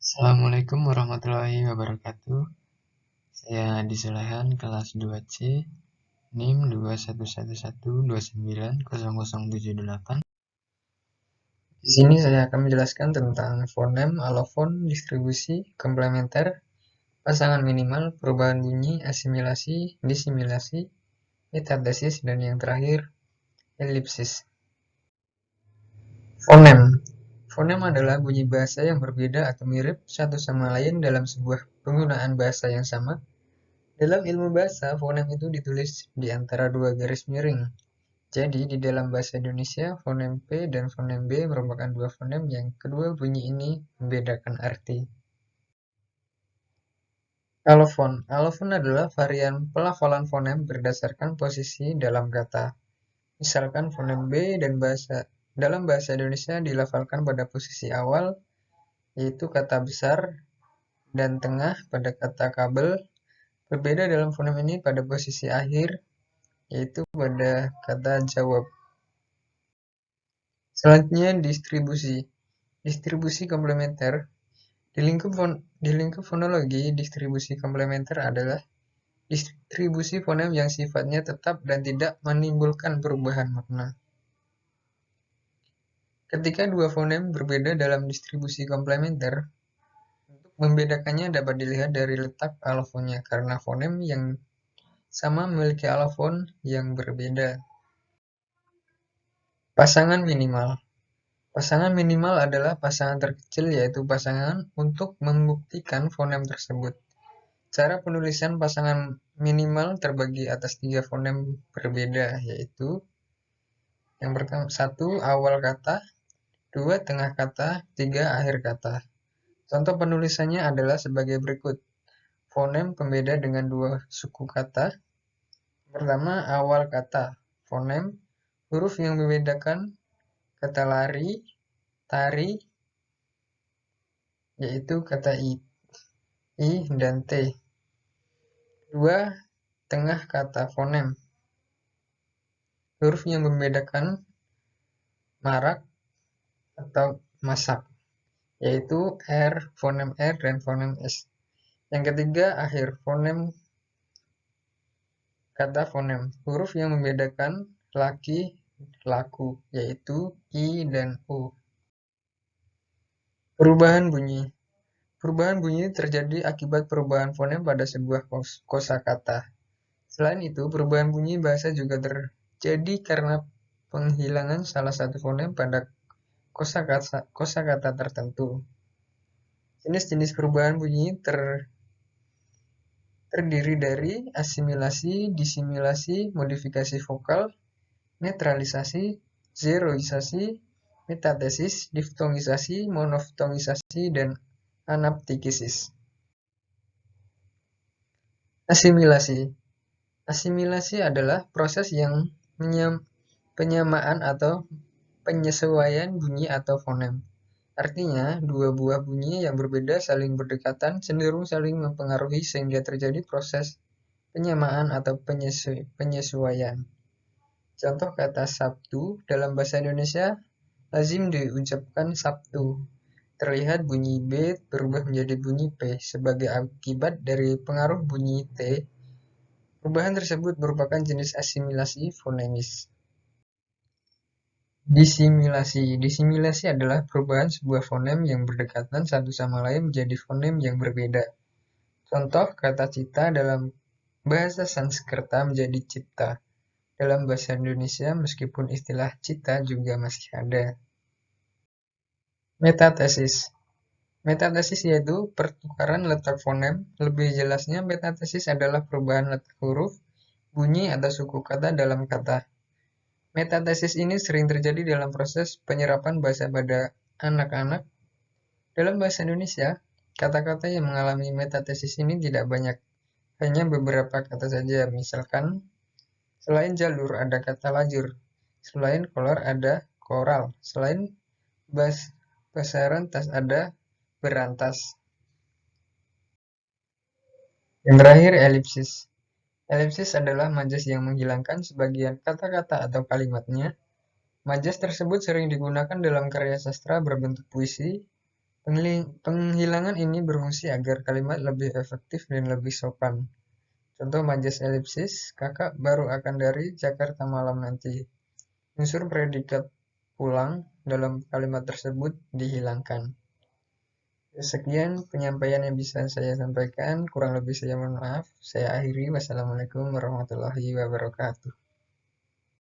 Assalamualaikum warahmatullahi wabarakatuh. Saya Adi Solehan, kelas 2C, NIM 2111290078. Di sini saya akan menjelaskan tentang fonem, alofon, distribusi, komplementer, pasangan minimal, perubahan bunyi, asimilasi, disimilasi, metathesis, dan yang terakhir, elipsis. Fonem. Fonem adalah bunyi bahasa yang berbeda atau mirip satu sama lain dalam sebuah penggunaan bahasa yang sama. Dalam ilmu bahasa, fonem itu ditulis di antara dua garis miring. Jadi, di dalam bahasa Indonesia, fonem P dan fonem B merupakan dua fonem yang kedua bunyi ini membedakan arti. Alofon. Alofon adalah varian pelafalan fonem berdasarkan posisi dalam kata. Misalkan fonem B dan dalam bahasa Indonesia dilafalkan pada posisi awal, yaitu kata besar, dan tengah pada kata kabel. Berbeda dalam fonem ini pada posisi akhir, yaitu pada kata jawab. Selanjutnya distribusi. Distribusi komplementer. Di lingkup fonologi, distribusi komplementer adalah distribusi fonem yang sifatnya tetap dan tidak menimbulkan perubahan makna. Ketika dua fonem berbeda dalam distribusi komplementer, untuk membedakannya dapat dilihat dari letak alofonnya, karena fonem yang sama memiliki alofon yang berbeda. Pasangan minimal. Pasangan minimal adalah pasangan terkecil, yaitu pasangan untuk membuktikan fonem tersebut. Cara penulisan pasangan minimal terbagi atas 3 fonem berbeda, yaitu yang pertama 1 awal kata, 2 tengah kata, 3 akhir kata. Contoh penulisannya adalah sebagai berikut. Fonem pembeda dengan 2 suku kata. Pertama, awal kata. Fonem huruf yang membedakan kata lari, tari, yaitu kata i dan t. 2 tengah kata fonem. Huruf yang membedakan marak atau masak, yaitu R, fonem R dan fonem S. Yang ketiga, akhir fonem kata fonem. Huruf yang membedakan laki, laku, yaitu I dan U. Perubahan bunyi. Perubahan bunyi terjadi akibat perubahan fonem pada sebuah kosakata. Selain itu, perubahan bunyi bahasa juga terjadi karena penghilangan salah satu fonem pada kosakata tertentu. Jenis-jenis perubahan bunyi terdiri dari asimilasi, disimilasi, modifikasi vokal, netralisasi, zeroisasi, metathesis, diftongisasi, monoftongisasi, dan anaptikisis. Asimilasi. Asimilasi adalah proses yang penyamaan atau penyesuaian bunyi atau fonem. Artinya, dua buah bunyi yang berbeda saling berdekatan cenderung saling mempengaruhi sehingga terjadi proses penyamaan atau penyesuaian. Contoh kata Sabtu dalam bahasa Indonesia lazim diucapkan Sabtu. Terlihat bunyi B berubah menjadi bunyi P sebagai akibat dari pengaruh bunyi T. Perubahan tersebut merupakan jenis asimilasi fonemis. Disimilasi. Disimilasi adalah perubahan sebuah fonem yang berdekatan satu sama lain menjadi fonem yang berbeda. Contoh kata cita dalam bahasa Sanskerta menjadi cipta. Dalam bahasa Indonesia, meskipun istilah cita juga masih ada. Metathesis. Metathesis yaitu pertukaran letak fonem. Lebih jelasnya, metathesis adalah perubahan letak huruf, bunyi, atau suku kata dalam kata. Metathesis ini sering terjadi dalam proses penyerapan bahasa pada anak-anak. Dalam bahasa Indonesia, kata-kata yang mengalami metathesis ini tidak banyak, hanya beberapa kata saja. Misalkan, selain jalur ada kata lajur, selain kolor ada koral, selain besaran tas ada berantas. Yang terakhir, elipsis. Elipsis adalah majas yang menghilangkan sebagian kata-kata atau kalimatnya. Majas tersebut sering digunakan dalam karya sastra berbentuk puisi, Penghilangan ini berfungsi agar kalimat lebih efektif dan lebih sopan. Contoh majas elipsis, kakak baru akan dari Jakarta malam nanti. Unsur predikat pulang dalam kalimat tersebut dihilangkan. Sekian penyampaian yang bisa saya sampaikan, kurang lebih saya mohon maaf. Saya akhiri, wassalamualaikum warahmatullahi wabarakatuh.